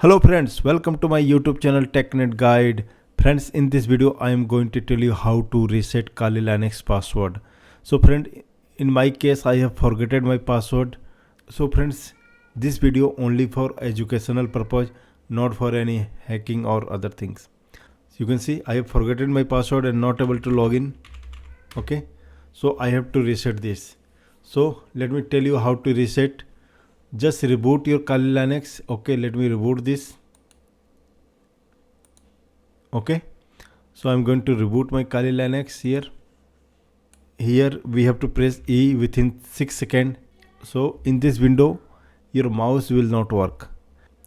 Hello friends, welcome to my YouTube channel TechNet Guide. Friends, in this video I am going to tell you how to reset Kali Linux password. So friend, in my case I have forgotten my password. So friends, this video only for educational purpose, not for any hacking or other things. So you can see I have forgotten my password and not able to log in. Okay, so I have to reset this. So let me tell you how to reset. Just reboot your Kali Linux. Okay, let me reboot this. Okay, so I'm going to reboot my Kali Linux here. Here we have to press E within 6 seconds. So in this window, your mouse will not work.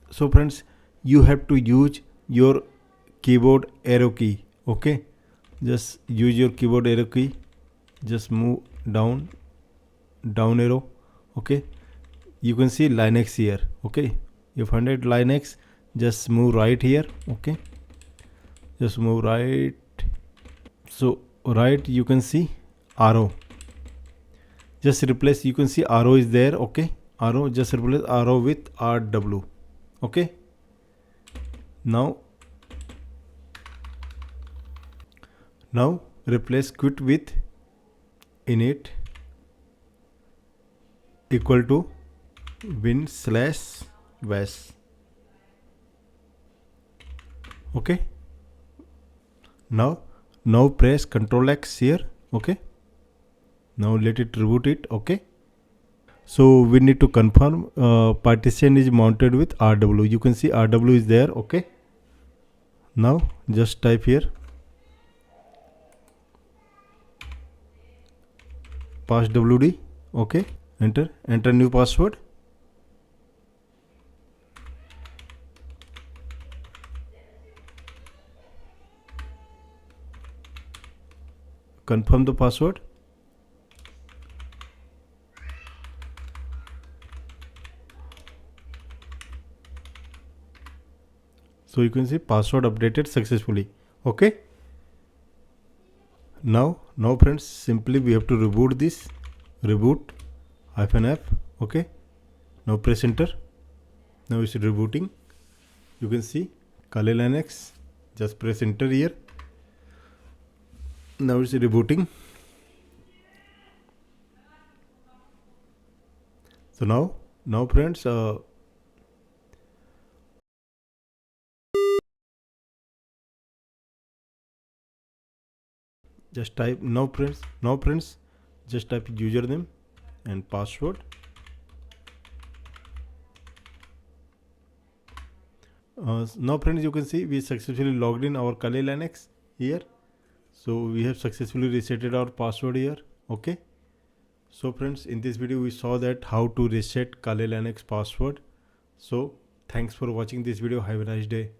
So friends, you have to use your keyboard arrow key. Okay, just use your keyboard arrow key. Just move down arrow. Okay, you can see Linux here. Okay, you find it Linux, just move right here. Okay, just move right. So right, you can see arrow, just replace, you can see arrow is there. Okay, arrow, just replace arrow with RW. Okay, now replace quit with init equal to win/bash. Okay, now press Ctrl X here. Okay, now let it reboot it. Okay, so we need to confirm partition is mounted with RW. You can see RW is there. Okay, now just type here passwd. Okay, enter new password. Confirm the password. So you can see password updated successfully. Okay, now friends, simply we have to reboot this. Reboot -F. Okay, now press enter. Now it's rebooting. You can see Kali Linux. Just press enter here. Now it's rebooting. So now friends, just type now friends, just type username and password. Now friends, you can see we successfully logged in our Kali Linux here. So we have successfully resetted our password here. Okay, so friends, in this video we saw that how to reset Kali Linux password. So thanks for watching this video. Have a nice day.